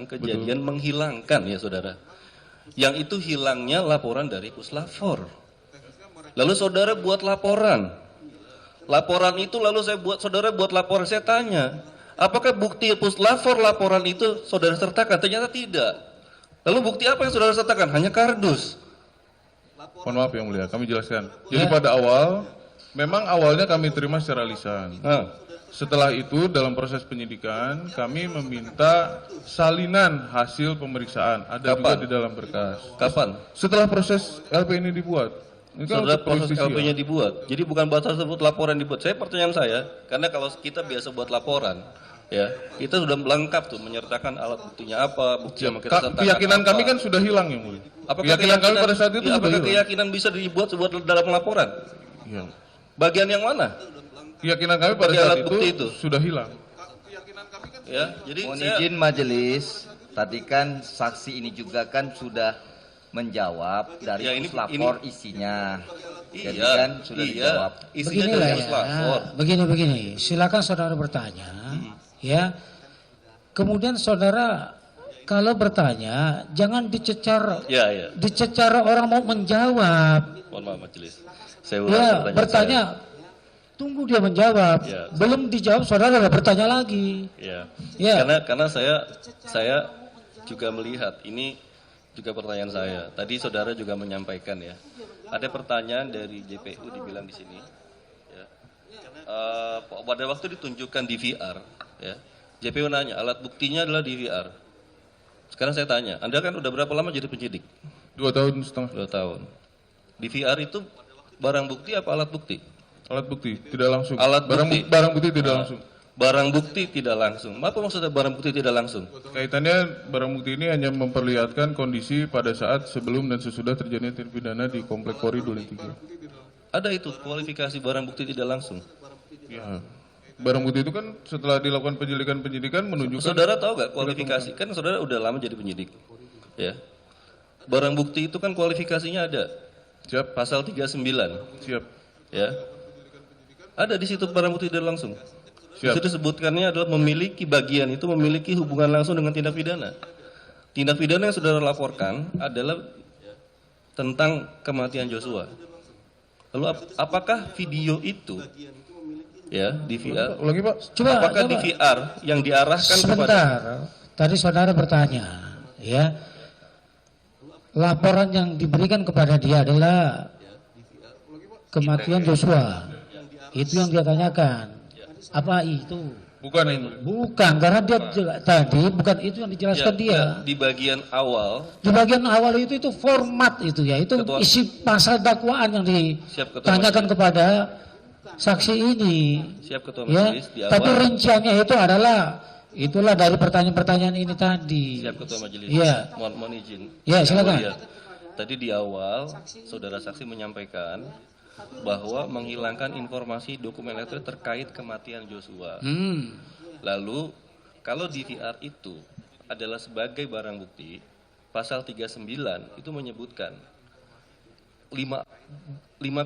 kejadian menghilangkan ya saudara. Yang itu hilangnya laporan dari Puslapor. Lalu saudara buat laporan. Laporan itu lalu saudara buat laporan. Saya tanya, apakah bukti Puslapor laporan itu saudara sertakan? Ternyata tidak. Lalu bukti apa yang saudara sertakan? Hanya kardus. Mohon maaf yang mulia, kami jelaskan. Jadi pada awal, memang awalnya kami terima secara lisan. Setelah itu dalam proses penyidikan kami meminta salinan hasil pemeriksaan. Ada juga di dalam berkas. Kapan? Setelah proses LP ini dibuat. Ini kan Setelah proses justisia. LP-nya dibuat. Jadi bukan batas tersebut laporan dibuat. Pertanyaan saya, karena kalau kita biasa buat laporan, ya kita sudah lengkap tuh menyertakan alat buktinya apa, bukti yang kita sertakan. Keyakinan apa. kami kan sudah hilang yang mulia. Keyakinan kami pada saat itu sudah apakah hilang. keyakinan bisa dibuat sebuah dalam laporan? Iya. Bagian yang mana? Keyakinan kami pada saat itu sudah hilang. Ya, jadi Mohon izin majelis, tadi kan saksi ini juga kan sudah menjawab dari Ya, ini- Puslapor isinya. Jadi iya, kan sudah dijawab. Isinya Beginilah dari ya, Puslapor. begini. Silakan saudara bertanya, ya. Kemudian saudara kalau bertanya jangan dicecar, Ya, ya. dicecar orang mau menjawab. Mohon maaf majelis. Saya ulang Ya, pertanyaan bertanya, tunggu dia menjawab. Ya. Belum dijawab saudara bertanya lagi. saya. Ya. Karena saya juga melihat ini juga pertanyaan saya. Tadi saudara juga menyampaikan ya. Ada pertanyaan dari JPU dibilang di sini. Ya. Pada waktu ditunjukkan DVR, ya, JPU nanya alat buktinya adalah DVR. Sekarang saya tanya, Anda kan udah berapa lama jadi penyidik? 2 tahun setengah. 2 tahun. DVR itu barang bukti apa alat bukti? Alat bukti tidak langsung. Alat bukti. Barang bukti tidak langsung. Barang bukti tidak langsung. Apa maksudnya barang bukti tidak langsung? Kaitannya barang bukti ini hanya memperlihatkan kondisi pada saat sebelum dan sesudah terjadinya tindak pidana di Komplek Polri Duren 3. Ada itu kualifikasi barang bukti tidak langsung. Ya. Barang bukti itu kan setelah dilakukan penyidikan menunjukkan. Saudara tahu nggak kualifikasi? Kan saudara udah lama jadi penyidik. Ya. Barang bukti itu kan kualifikasinya ada. Siap. Pasal 39. Siap. Ya. Ada di situ barang bukti tidak langsung. Siap. Itu disebutkannya adalah memiliki bagian itu memiliki hubungan langsung dengan tindak pidana. Tindak pidana yang saudara laporkan adalah tentang kematian Joshua. Lalu apakah video itu ya DVR? Ulangi Pak. Apakah DVR yang diarahkan Sebentar, kepada tadi saudara bertanya, ya. Laporan yang diberikan kepada dia adalah kematian Joshua. Itu yang dia tanyakan. Apa itu? Bukan itu. Bukan, karena dia tadi bukan itu yang dijelaskan dia. di bagian awal. Di bagian awal itu format itu ya, itu Ketua- isi pasal dakwaan yang Siap, Ketua ditanyakan Majelis. kepada saksi ini. Siap Ketua Ya, Majelis di awal. tapi rinciannya itu adalah itulah dari pertanyaan-pertanyaan ini tadi. Siap Ketua Majelis. Iya. Mohon izin. Ya, Yang silakan. mulia, tadi di awal saudara saksi menyampaikan bahwa menghilangkan informasi dokumen elektronik terkait kematian Joshua. Lalu kalau DVR itu adalah sebagai barang bukti, pasal 39 itu menyebutkan 5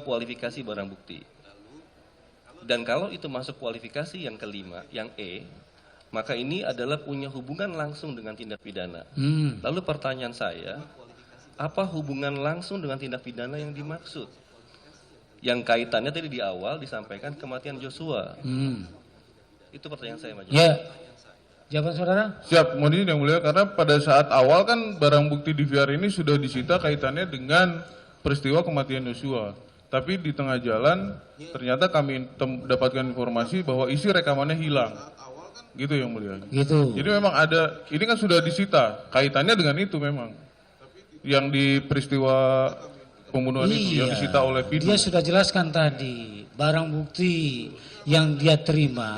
kualifikasi barang bukti. Dan kalau itu masuk kualifikasi yang kelima, yang E, maka ini adalah punya hubungan langsung dengan tindak pidana. Lalu pertanyaan saya, apa hubungan langsung dengan tindak pidana yang dimaksud? Yang kaitannya tadi di awal disampaikan kematian Joshua. Itu pertanyaan saya, Majelis. Ya. Jawaban saudara? Siap, mohon izin yang mulia, karena pada saat awal kan barang bukti DVR ini sudah disita kaitannya dengan peristiwa kematian Joshua. Tapi di tengah jalan ternyata kami dapatkan informasi bahwa isi rekamannya hilang. Gitu yang mulia. Gitu. Jadi memang ada, ini kan sudah disita, kaitannya dengan itu memang. Yang di peristiwa pembunuhan itu, yang disita oleh PIDU. Dia sudah jelaskan tadi, barang bukti yang dia terima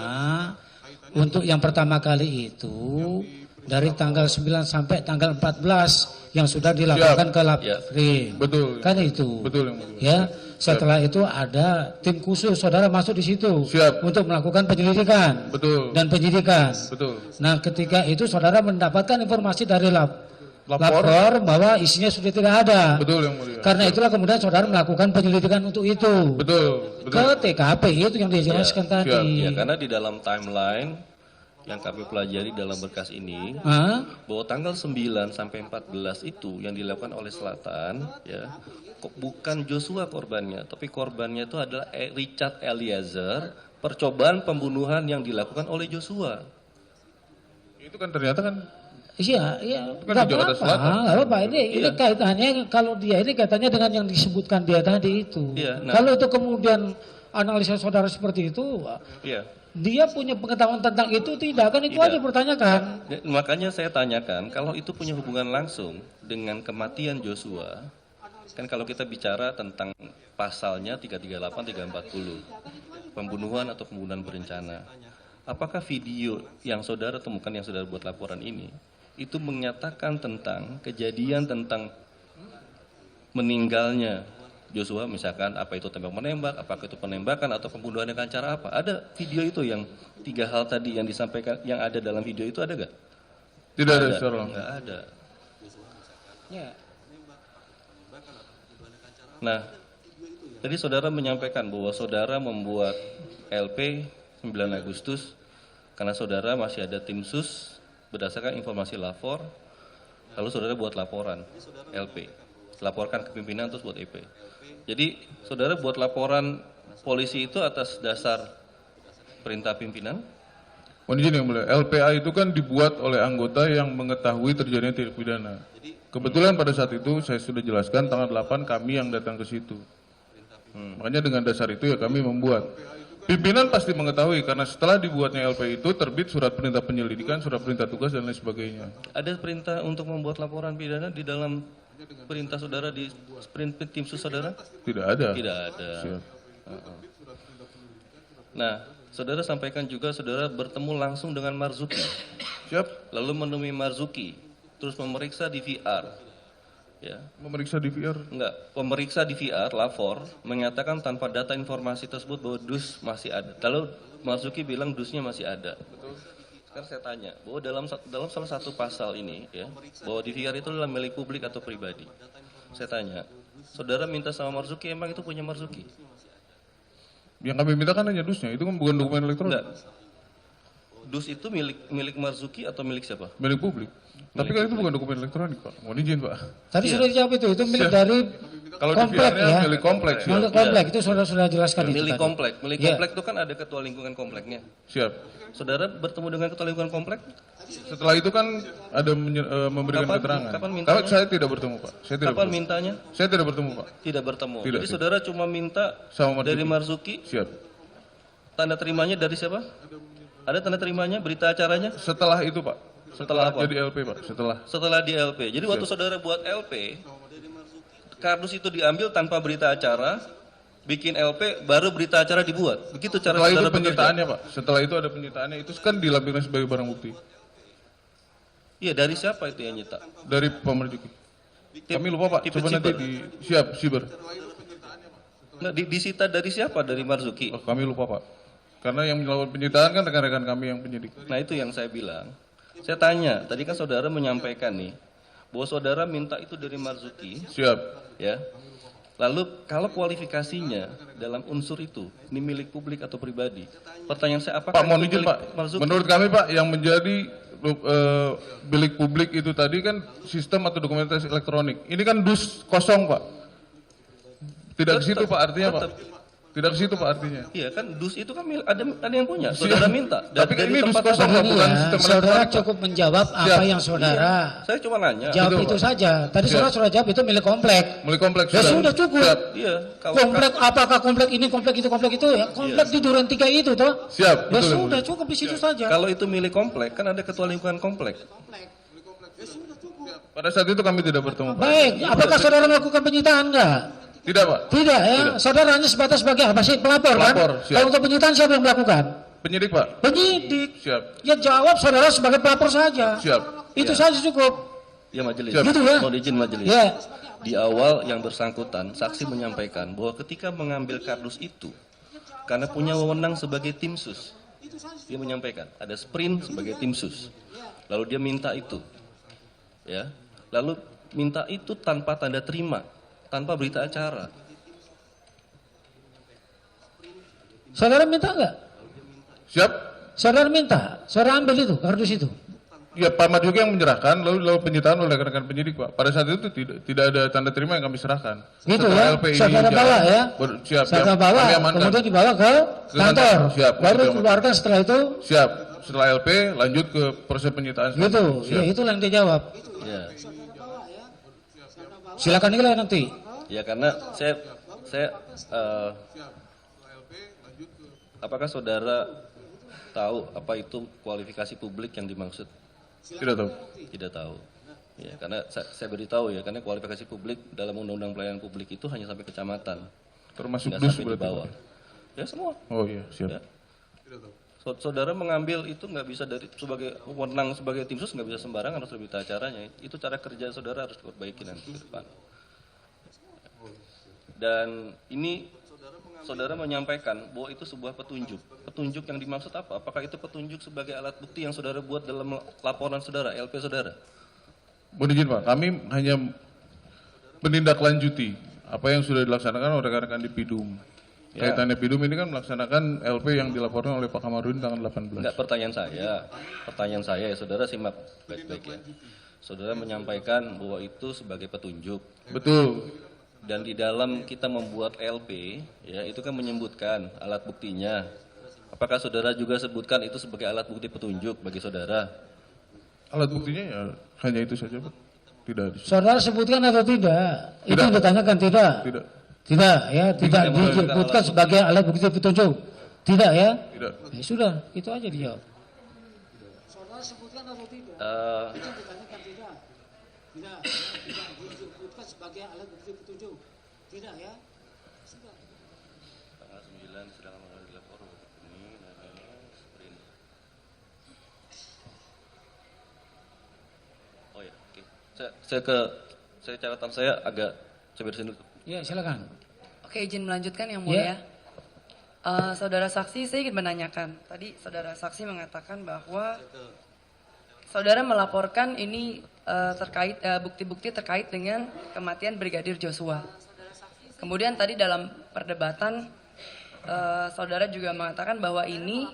untuk yang pertama kali itu dari tanggal 9 sampai tanggal 14 yang sudah dilaporkan ke Laprim. Betul. Kan itu. Betul yang mulia. Ya, setelah itu ada tim khusus, saudara masuk di situ Siap. untuk melakukan penyelidikan Betul. dan penyidikan. Betul. Nah, ketika itu saudara mendapatkan informasi dari Lapor. lapor bahwa isinya sudah tidak ada. Betul yang mulia. Karena itulah kemudian saudara melakukan penyelidikan untuk itu. Betul. Ke TKP itu yang dijelaskan tadi. Ya, karena di dalam timeline yang kami pelajari dalam berkas ini, bahwa tanggal 9 sampai 14 itu yang dilakukan oleh Selatan, ya, bukan Joshua korbannya, tapi korbannya itu adalah Richard Eliezer, percobaan pembunuhan yang dilakukan oleh Joshua. Itu kan ternyata kan. Iya, nggak apa-apa. Ini kaitannya, kalau dia ini kaitannya dengan yang disebutkan dia tadi itu. Iya, nah, kalau itu kemudian analisa saudara seperti itu, iya, dia punya pengetahuan tentang itu tidak kan, itu tidak. Aja pertanyakan. Makanya saya tanyakan, kalau itu punya hubungan langsung dengan kematian Joshua, kan kalau kita bicara tentang pasalnya 338, 340, pembunuhan atau pembunuhan berencana, apakah video yang saudara temukan, yang saudara buat laporan ini, itu menyatakan tentang kejadian tentang meninggalnya Joshua, misalkan apa itu tembak-menembak, apakah itu penembakan atau pembunuhan dengan cara apa? Ada video itu yang 3 hal tadi yang disampaikan, yang ada dalam video itu ada gak? Tidak ada, secara nggak ada. Ya. Nah, tadi saudara menyampaikan bahwa saudara membuat LP 9 Agustus karena saudara masih ada tim sus berdasarkan informasi lapor, lalu saudara buat laporan LP, laporkan ke pimpinan terus buat EP. Jadi saudara buat laporan polisi itu atas dasar perintah pimpinan? Mohon izin yang mulia, LPA itu kan dibuat oleh anggota yang mengetahui terjadinya tindak pidana. Kebetulan pada saat itu saya sudah jelaskan tanggal 8 kami yang datang ke situ. Makanya dengan dasar itu ya kami membuat. Pimpinan pasti mengetahui karena setelah dibuatnya LP itu terbit surat perintah penyelidikan, surat perintah tugas dan lain sebagainya. Ada perintah untuk membuat laporan pidana di dalam perintah saudara di sprint tim sus saudara? Tidak ada. Tidak ada. Nah, saudara sampaikan juga saudara bertemu langsung dengan Marzuki. Siap. Lalu menemui Marzuki, terus memeriksa di VR. Ya. Memeriksa di VR? Enggak, pemeriksa di VR, lapor, menyatakan tanpa data informasi tersebut bahwa dus masih ada. Lalu Marzuki bilang dusnya masih ada. Betul. Sekarang saya tanya, bahwa dalam salah satu pasal ini, ya, bahwa di VR itu adalah milik publik atau pribadi. Saya tanya, saudara minta sama Marzuki, emang itu punya Marzuki? Yang kami minta kan hanya dusnya, itu kan bukan dokumen elektronik. Enggak. Dus itu milik Marzuki atau milik siapa? Milik publik. Tapi kan itu bukan dokumen elektronik, Pak. Mohon izin, Pak. Tadi sudah dijawab itu milik dari kalau komplek ya. Milik komplek. Milik komplek itu sudah jelaskan itu. Milik komplek. Milik komplek itu kan ada ketua lingkungan kompleknya. Siap. Saudara bertemu dengan ketua lingkungan komplek? Setelah itu kan ada memberikan keterangan. Kapan mintanya? Saya tidak bertemu, Pak. Kapan mintanya? Saya tidak bertemu, Pak. Tidak bertemu. Tidak, jadi saudara cuma minta dari Marzuki. Siap. Tanda terimanya dari siapa? Ada tanda terimanya, berita acaranya? Setelah itu, Pak. Setelah apa? Jadi LP, Pak. Setelah di LP. Jadi waktu saudara buat LP, kardus itu diambil tanpa berita acara, bikin LP, baru berita acara dibuat. Begitu cara setelah saudara itu penyitaannya, Pak. Setelah itu ada penyitaannya, itu kan dilampirkan sebagai barang bukti. Iya, dari siapa itu yang nyita? Dari Pemerjuki. Kami lupa, Pak. Coba nanti siap, siber. Nah, disita dari siapa? Dari Marzuki? Oh, kami lupa, Pak. Karena yang melakukan penyitaan kan rekan-rekan kami yang penyidik. Nah, itu yang saya bilang. Saya tanya, tadi kan saudara menyampaikan nih, bahwa saudara minta itu dari Marzuki. Siap. Ya. Lalu kalau kualifikasinya dalam unsur itu, ini milik publik atau pribadi? Pertanyaan saya, apakah Pak, mohon izin, Pak. Marzuki? Menurut kami, Pak, yang menjadi milik publik itu tadi kan sistem atau dokumentasi elektronik. Ini kan dus kosong, Pak. Tidak ke situ, Pak, artinya, Pak. Tidak ke situ, Pak, artinya. Iya kan, dus itu kan ada yang punya. Saudara minta. Tapi kan ini dus kosong, bukan sistem saudara cukup menjawab apa yang saudara. Saya cuma nanya. Jawab itu saja. Tadi saudara sudah jawab itu milik komplek. Milik komplek. Ya sudah cukup. Iya. Komplek apakah komplek ini, komplek itu, komplek itu ya? Komplek di Duren 3 itu toh. Siap. Ya sudah cukup di situ saja. Kalau itu milik komplek, kan ada ketua lingkungan komplek. Pada saat itu kami tidak bertemu, Pak. Baik, apakah saudara melakukan penyitaan enggak? Tidak, Pak. Tidak ya, tidak. Saudara hanya sebatas sebagai apa sih? Pelapor kan? Kalau untuk penyitaan siapa yang melakukan? Penyidik, Pak. Penyidik. Siap. Ya jawab saudara sebagai pelapor saja. Siap. Itu saja cukup. Ya majelis. Gitu ya. Mohon izin majelis. Ya. Di awal yang bersangkutan, saksi menyampaikan bahwa ketika mengambil kardus itu, karena punya wewenang sebagai tim sus, dia menyampaikan ada sprint sebagai tim sus. Lalu dia minta itu, ya. Lalu minta itu tanpa tanda terima, tanpa berita acara. Saudara minta enggak? Siap. Saudara minta, saudara ambil itu, kardus itu. Ya, Pak Ahmad juga yang menyerahkan, lalu penyitaan oleh rekan-rekan penyidik, Pak. Pada saat itu tidak ada tanda terima yang kami serahkan. Gitu Setelah ya, LP ini saudara jalan, bawa ya. Siap, saudara bawa, kami amankan. kemudian dibawa ke kantor. Siap, baru kami keluarkan setelah itu. Siap. Setelah LP lanjut ke proses penyitaan. Gitu, ya itulah yang dijawab. Ya. Silakan nilai nanti. Ya, karena saya apakah saudara tahu apa itu kualifikasi publik yang dimaksud? Tidak tahu. Tidak tahu. Ya, karena saya beritahu ya, karena kualifikasi publik dalam Undang-Undang Pelayanan Publik itu hanya sampai kecamatan. Termasuk nggak dus sampai di bawah. Ya, semua. Oh iya, siap. Ya. Saudara mengambil itu nggak bisa dari sebagai wewenang sebagai tim sus, nggak bisa sembarangan, harus berita acaranya. Itu cara kerja saudara harus diperbaiki nanti ke depan. Dan ini saudara menyampaikan bahwa itu sebuah petunjuk. Petunjuk yang dimaksud apa? Apakah itu petunjuk sebagai alat bukti yang saudara buat dalam laporan saudara, LP saudara? Mohon izin Pak, kami hanya menindaklanjuti apa yang sudah dilaksanakan oleh rekan-rekan di PIDUM. Ya. Kaitannya PIDUM ini kan melaksanakan LP yang dilaporkan oleh Pak Kamarudin tanggal 18. Enggak, pertanyaan saya ya, saudara simak baik-baik ya. Saudara menyampaikan bahwa itu sebagai petunjuk. Betul. Dan di dalam kita membuat LP, ya itu kan menyebutkan alat buktinya. Apakah saudara juga sebutkan itu sebagai alat bukti petunjuk bagi saudara? Alat buktinya ya hanya itu saja Pak. Tidak ada. Saudara sebutkan atau tidak? Itu yang ditanyakan tidak? Tidak. Tidak ya, tidak disebutkan sebagai alat bukti petunjuk. Tidak ya? Tidak. Ya sudah, itu aja dijawab. Saudara sebutkan atau tidak? Itu ditanyakan tidak. Tidak disebutkan sebagai alat bukti petunjuk. Tidak ya? Sudah. Tanggal 9 sedang dilapor ini namanya sprint. Oh ya, oke. Saya catatan saya agak coba di sini. Ya, silakan. Oke, izin melanjutkan yang mulia. Saudara saksi, saya ingin menanyakan. Tadi saudara saksi mengatakan bahwa saudara melaporkan ini terkait bukti-bukti terkait dengan kematian Brigadir Joshua. Kemudian tadi dalam perdebatan saudara juga mengatakan bahwa ini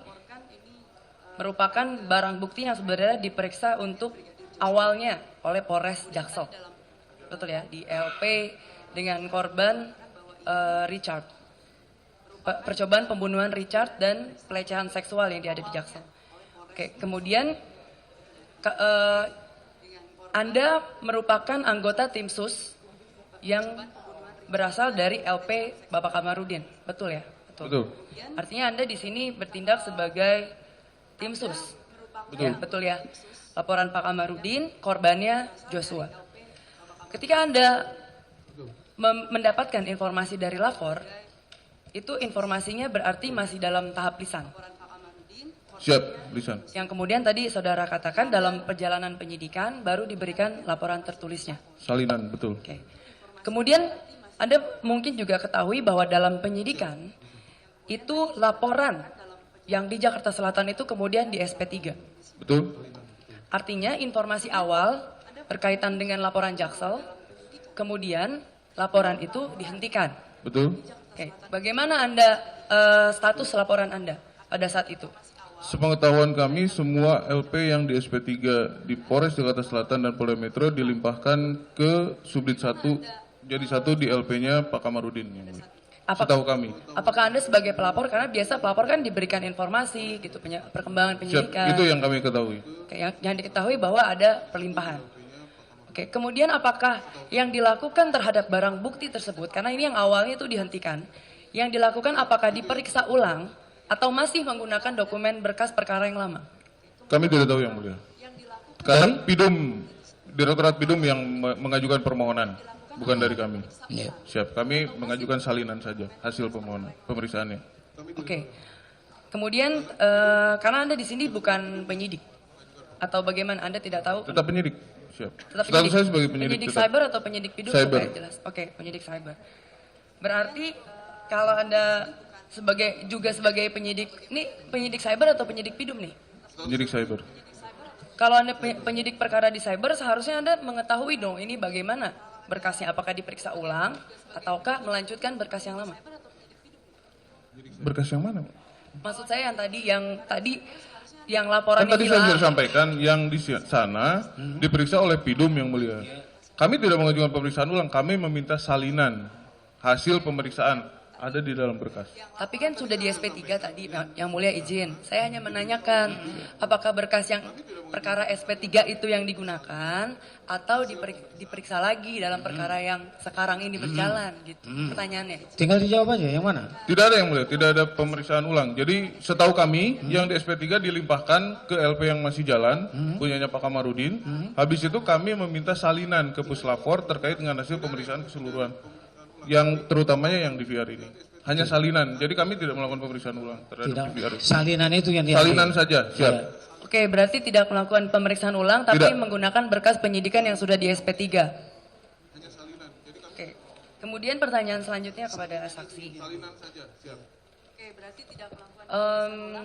merupakan barang bukti yang sebenarnya diperiksa untuk awalnya oleh Polres Jaksel. Betul ya, di LP dengan korban Richard. Percobaan pembunuhan Richard dan pelecehan seksual yang ada di Jaksel. Oke, kemudian Anda merupakan anggota tim sus yang berasal dari LP Bapak Kamarudin, betul ya? Betul. Artinya Anda di sini bertindak sebagai tim sus. Betul. Ya, betul ya. Laporan Pak Kamarudin, korbannya Joshua. Ketika Anda mendapatkan informasi dari lapor, itu informasinya berarti masih dalam tahap lisan. Siap, lisan. Yang kemudian tadi saudara katakan dalam perjalanan penyidikan baru diberikan laporan tertulisnya. Salinan, betul. Oke. Kemudian Anda mungkin juga ketahui bahwa dalam penyidikan itu laporan yang di Jakarta Selatan itu kemudian di SP3. Betul. Artinya informasi awal berkaitan dengan laporan Jaksel, kemudian laporan itu dihentikan. Betul. Oke, bagaimana Anda status laporan Anda pada saat itu? Sepengetahuan kami semua LP yang di SP3 di Polres Jakarta Selatan dan Polda Metro dilimpahkan ke Subdit 1 jadi 1 di LP-nya Pak Kamarudin. Setahu kami. Apakah Anda sebagai pelapor, karena biasa pelapor kan diberikan informasi gitu perkembangan penyidikan. Siap, itu yang kami ketahui. Oke, yang diketahui bahwa ada perlimpahan. Oke, kemudian apakah yang dilakukan terhadap barang bukti tersebut, karena ini yang awalnya itu dihentikan, yang dilakukan apakah diperiksa ulang atau masih menggunakan dokumen berkas perkara yang lama? Kami tidak tahu yang mulia. Karena PIDUM, Direktorat PIDUM yang mengajukan permohonan, bukan dari kami. Ya. Siap, kami mengajukan salinan saja hasil permohonan, pemeriksaannya. Oke. Kemudian karena Anda di sini bukan penyidik atau bagaimana, Anda tidak tahu? Tetap penyidik. Siap. Tetap Status saya sebagai penyidik. Penyidik cyber atau penyidik PIDUM? Cyber. Oke, jelas. Oke, penyidik cyber. Berarti kalau Anda sebagai penyidik, ini penyidik cyber atau penyidik PIDUM nih? Penyidik cyber. Kalau Anda penyidik perkara di cyber, seharusnya Anda mengetahui dong ini bagaimana berkasnya, apakah diperiksa ulang ataukah melanjutkan berkas yang lama? Berkas yang mana? Maksud saya yang tadi yang Kan laporannya tadi saya hilang. sudah sampaikan yang di sana diperiksa oleh Pidum yang mulia. Kami tidak mengajukan pemeriksaan ulang, kami meminta salinan hasil pemeriksaan ada di dalam berkas. Tapi kan sudah di SP3 tadi, yang mulia izin. Saya hanya menanyakan, apakah berkas yang perkara SP3 itu yang digunakan, atau diperiksa lagi dalam perkara yang sekarang ini berjalan, gitu. Pertanyaannya. Tinggal dijawab aja, yang mana? Tidak ada yang mulia, tidak ada pemeriksaan ulang. Jadi setahu kami yang di SP3 dilimpahkan ke LP yang masih jalan, punyanya Pak Kamarudin. Habis itu kami meminta salinan ke Puslapor terkait dengan hasil pemeriksaan keseluruhan. Yang terutamanya yang DVR ini. Hanya salinan. Jadi kami tidak melakukan pemeriksaan ulang terhadap DVR itu. Salinan itu yang Salinan saja, siap. Ya. Oke, berarti tidak melakukan pemeriksaan ulang, tapi Tidak. menggunakan berkas penyidikan yang sudah di SP3. Oke. Kemudian pertanyaan selanjutnya kepada saksi. Oke, berarti tidak melakukan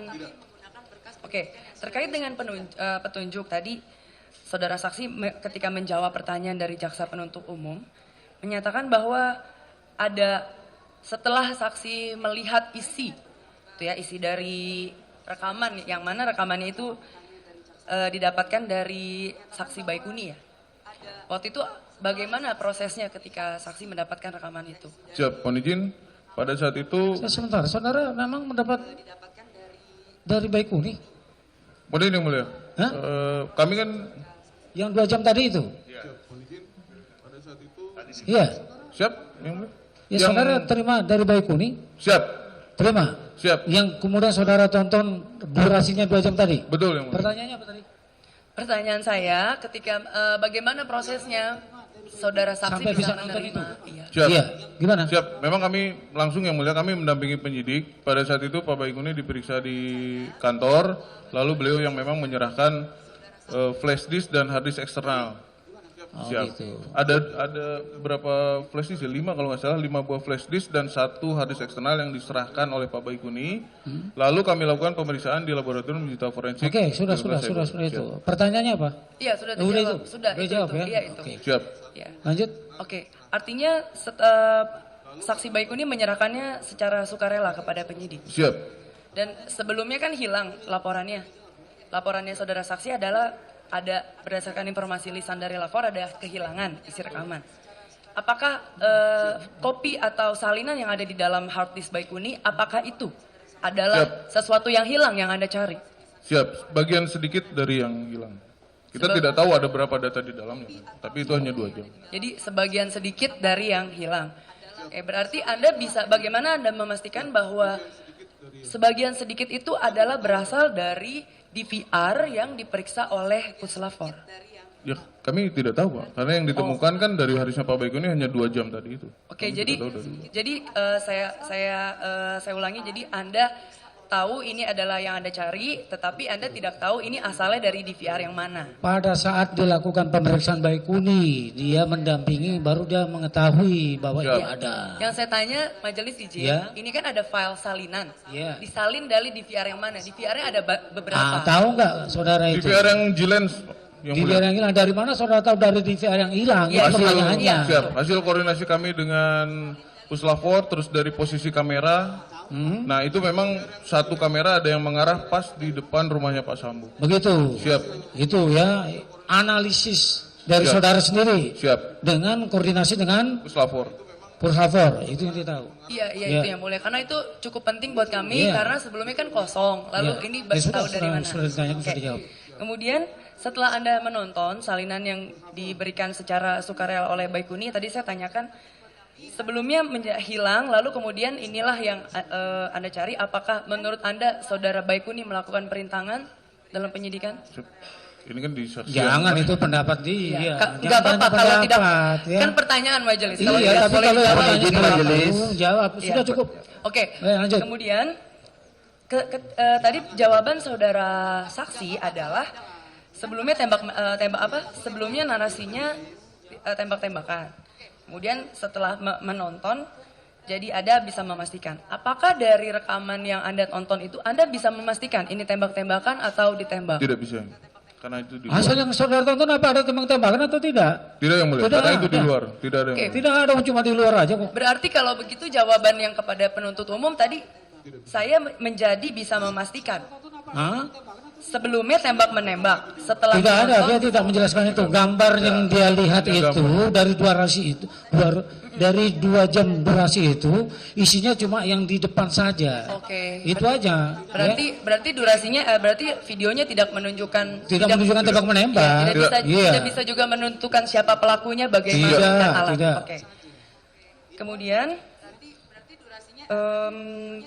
menggunakan berkas. Oke, terkait dengan petunjuk tadi, saudara saksi ketika menjawab pertanyaan dari jaksa penuntut umum menyatakan bahwa ada setelah saksi melihat isi, itu ya isi dari rekaman, yang mana rekamannya itu didapatkan dari saksi Baikuni ya. Waktu itu bagaimana prosesnya ketika saksi mendapatkan rekaman itu? Siap, mohon izin. Pada saat itu, Sebentar, saudara memang mendapat dari Baikuni? mohon izin yang mulia. Hah? Kami kan Yang 2 jam tadi itu? Iya. siap, yang mulia. Ya, saudara terima dari Baikuni? Siap, Terima? siap. Yang kemudian saudara tonton durasinya 2 jam tadi? Betul yang mulia. Pertanyaannya apa tadi? Pertanyaan saya ketika bagaimana prosesnya saudara saksi Sampai bisa bisa nonton menerima? itu? Iya. Siap. Iya, gimana? Siap, memang kami langsung yang mulia, kami mendampingi penyidik. Pada saat itu Pak Baikuni diperiksa di kantor, lalu beliau yang memang menyerahkan flash disk dan hard disk eksternal. Oh, Siap. gitu. Ada berapa flash disk ya? 5 kalau nggak salah, 5 buah flash disk dan 1 hard disk eksternal yang diserahkan oleh Pak Baikuni. Lalu kami lakukan pemeriksaan di laboratorium digital forensik. Oke, sudah Siap. itu. Pertanyaannya apa? Iya, sudah Udah dijawab. itu? Sudah, Udah jawab ya? Iya, itu. Oke. Siap. Iya. Lanjut. Oke, artinya saksi Baikuni menyerahkannya secara sukarela kepada penyidik. Siap. Dan sebelumnya kan hilang laporannya. Laporannya saudara saksi adalah ada berdasarkan informasi lisan dari lapor ada kehilangan isi rekaman. Apakah kopi atau salinan yang ada di dalam hard disk Baikuni, apakah itu adalah sesuatu yang hilang yang Anda cari? Siap. Bagian sedikit dari yang hilang. Kita tidak tahu ada berapa data di dalamnya, tapi itu hanya 2 jam. Jadi sebagian sedikit dari yang hilang. Oke, berarti Anda bisa, bagaimana Anda memastikan bahwa sebagian sedikit itu adalah berasal dari DVR yang diperiksa oleh Puslapor? Ya, kami tidak tahu, Pak. Karena yang ditemukan kan dari harisnya Pak Baikuni hanya 2 jam tadi itu. Oke, Kami jadi tidak tahu dari- jadi saya ulangi, jadi Anda tahu ini adalah yang Anda cari, tetapi Anda tidak tahu ini asalnya dari DVR yang mana. Pada saat dilakukan pemeriksaan Baikuni, dia mendampingi, baru dia mengetahui bahwa Siap. itu ada. Yang saya tanya, majelis izin, Ya. ini kan ada file salinan. Ya. Disalin dari DVR yang mana? DVR-nya ada beberapa. Tahu nggak saudara itu? DVR yang G-Lens, yang DVR mulia. yang hilang dari mana saudara tahu dari DVR yang hilang? Iya, Itu pertanyaannya. iya. Siap. Hasil koordinasi kami dengan Puslapor, terus dari posisi kamera. Nah, itu memang satu kamera ada yang mengarah pas di depan rumahnya Pak Sambo. Begitu. Siap. Itu ya analisis dari Siap. saudara sendiri Siap. dengan koordinasi dengan Puslapor. Puslapor, itu yang dia tahu. Iya, Ya. itu yang mulia. Karena itu cukup penting buat kami, Iya. karena sebelumnya kan kosong. Lalu Iya. ini Ya, sudah, tahu dari mana? sudah ditanyakan, sudah Oke. dijawab. Kemudian setelah Anda menonton salinan yang diberikan secara sukarela oleh Baikuni, tadi saya tanyakan, sebelumnya hilang, lalu kemudian inilah yang Anda cari. Apakah menurut Anda saudara Baikuni melakukan perintangan dalam penyidikan? Siap. Ini kan disaksikan. Jangan itu pendapat dia. Enggak Jangan apa-apa tanya kalau tidak. pendapat, ya. Kan pertanyaan majelis. Iya, tidak tapi boleh kalau yang dijawab. pertanyaan Izin majelis. jawab, sudah Iya. cukup. Oke, Lanjut. kemudian tadi jawaban saudara saksi adalah sebelumnya sebelumnya narasinya tembak-tembakan. Kemudian setelah menonton, jadi Anda bisa memastikan. Apakah dari rekaman yang Anda tonton itu Anda bisa memastikan ini tembak-tembakan atau ditembak? Tidak bisa. Karena itu di Hasil luar. yang saudara tonton apa ada tembak-tembakan atau tidak? Tidak yang mulia. Tidak Karena itu di ada. luar. Tidak ada yang Oke. mulia. Tidak ada, cuma di luar aja kok. Berarti kalau begitu jawaban yang kepada penuntut umum tadi saya menjadi bisa memastikan. Hah? sebelumnya tembak-menembak, setelah Tidak ada, menonton, dia tidak menjelaskan itu. Gambar yang dia lihat itu dari dari 2 jam durasi itu isinya cuma yang di depan saja. Oke. Itu aja. Berarti durasinya berarti videonya tidak menunjukkan Menunjukkan tembak menembak. tidak bisa juga menentukan siapa pelakunya, bagaimana alat. Tidak. Oke. Kemudian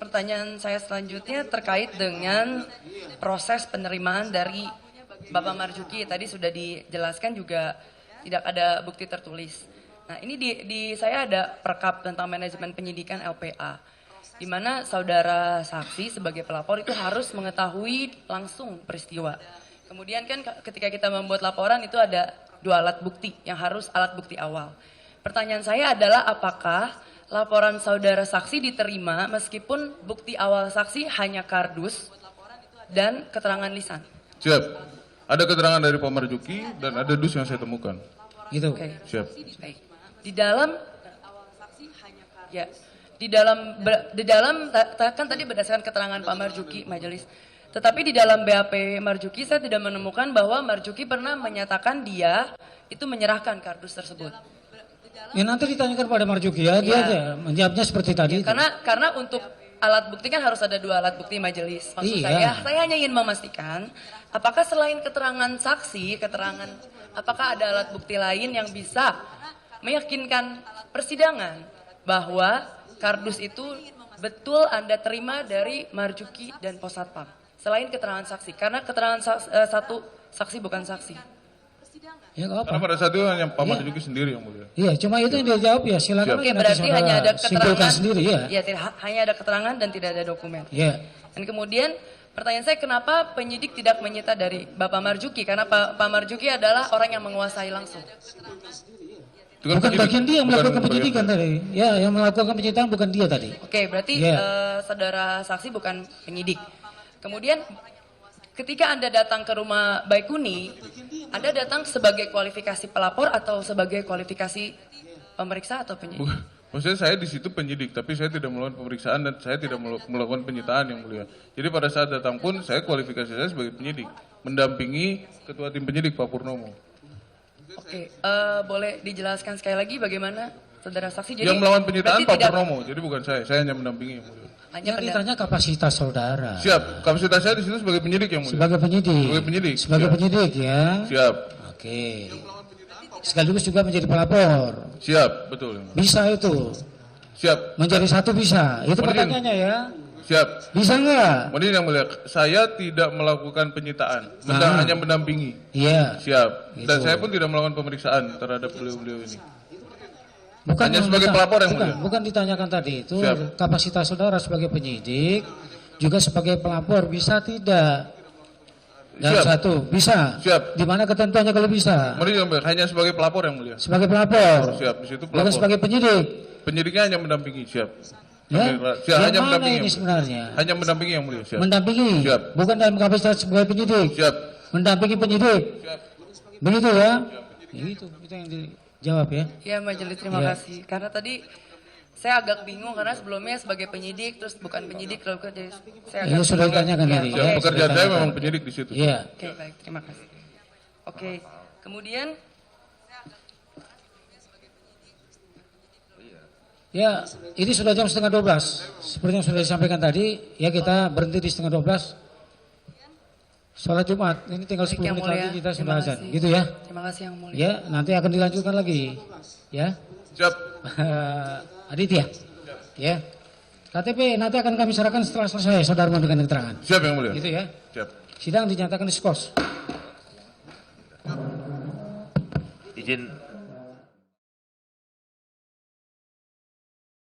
pertanyaan saya selanjutnya terkait dengan proses penerimaan dari Bapak Marzuki. Tadi sudah dijelaskan juga tidak ada bukti tertulis. Nah, ini di saya ada perkap tentang manajemen penyidikan LPA, di mana saudara saksi sebagai pelapor itu harus mengetahui langsung peristiwa. Kemudian kan ketika kita membuat laporan itu ada 2 alat bukti yang harus alat bukti awal. Pertanyaan saya adalah apakah laporan saudara saksi diterima meskipun bukti awal saksi hanya kardus dan keterangan lisan? Siap. Ada keterangan dari Pak Marzuki dan ada dus yang saya temukan. Gitu. Oke. Siap. Baik. Di dalam kan tadi berdasarkan keterangan Pak Marzuki majelis. Tetapi di dalam BAP Marzuki saya tidak menemukan bahwa Marzuki pernah menyatakan dia itu menyerahkan kardus tersebut. Ya nanti ditanyakan pada Marzuki ya, dia aja menjawabnya seperti tadi. Karena untuk alat bukti kan harus ada 2 alat bukti majelis. Maksud saya hanya ingin memastikan apakah selain keterangan saksi, apakah ada alat bukti lain yang bisa meyakinkan persidangan bahwa kardus itu betul Anda terima dari Marzuki dan Possatpam. Selain keterangan saksi, karena keterangan satu saksi bukan saksi. Ya, apa? Karena pada saat itu hanya Pak Marzuki sendiri yang mulia. Iya, cuma itu yang dia jawab ya, silakan. Oke, berarti hanya ada keterangan sendiri ya. Iya, hanya ada keterangan dan tidak ada dokumen. Iya. Dan kemudian pertanyaan saya, kenapa penyidik tidak menyita dari Bapak Marzuki? Karena Pak Marzuki adalah orang yang menguasai langsung. Bukan bagian dia yang melakukan penyidikan tadi. Ya, yang melakukan penyidikan bukan dia tadi. Oke, berarti saudara saksi bukan penyidik. Kemudian ketika Anda datang ke rumah Baikuni, Anda datang sebagai kualifikasi pelapor atau sebagai kualifikasi pemeriksa atau penyidik? Maksudnya saya di situ penyidik, tapi saya tidak melakukan pemeriksaan dan saya tidak melakukan penyitaan yang mulia. Jadi pada saat datang pun saya kualifikasi saya sebagai penyidik, mendampingi ketua tim penyidik Pak Purnomo. Oke, boleh dijelaskan sekali lagi bagaimana saudara saksi? Jadi, yang melakukan penyitaan Pak Purnomo, jadi bukan saya hanya mendampingi yang mulia. Hanya ditanya kapasitas saudara. Siap, kapasitas saya di situ sebagai penyidik yang mulia. Sebagai penyidik. Sebagai penyidik. Sebagai penyidik ya. Siap. Oke. Sekaligus juga menjadi pelapor. Siap, betul. Bisa itu. Siap. Menjadi satu bisa. Itu Modin. pertanyaannya ya. Siap. Bisa nggak? Kemudian yang mulia, saya tidak melakukan penyitaan, hanya mendampingi. Iya. Siap. Gitu. Dan saya pun tidak melakukan pemeriksaan terhadap beliau-beliau ini. Bukan hanya sebagai pelapor yang mulia. Bukan ditanyakan tadi itu. Siap. Kapasitas saudara sebagai penyidik, juga sebagai pelapor bisa tidak? Dan Siap. satu bisa. Siap. Di mana ketentuannya kalau bisa? Kemudian yang mulia, hanya sebagai pelapor yang mulia. Sebagai pelapor. Siap. Di situ Bukan pelapor. sebagai penyidik. Penyidiknya hanya mendampingi. Siap. Ya? Siap. Yang Hanya mana mendampingi. ini sebenarnya? Hanya mendampingi yang mulia. Siap. Mendampingi. Siap. Bukan dalam kapasitas sebagai penyidik. Siap. Mendampingi penyidik. Siap. Begitu ya? Ya itu yang dijawab ya. Ya majelis, terima kasih. Karena tadi saya agak bingung karena sebelumnya sebagai penyidik terus bukan penyidik lalu jadi saya agak Sudah ditanyakan ya, tadi. Siap. Ya, Pekerjaan sudah saya ditanyakan. memang penyidik di situ. Iya. Oke, baik, terima kasih. Oke, kemudian Ya, ini sudah jam 11:30. Seperti yang sudah disampaikan tadi, ya kita berhenti di 11:30. Sholat Jumat, ini tinggal 10 Baik, Yang menit Mulia. lagi kita Terima sudah azan. kasih. Gitu ya. Terima kasih Yang Mulia. Ya, nanti akan dilanjutkan lagi. Ya. Siap. Aditya. Ya. KTP nanti akan kami serahkan setelah selesai saudara memberikan keterangan. Siap yang mulia. Gitu ya. Siap. Sidang dinyatakan diskors. Izin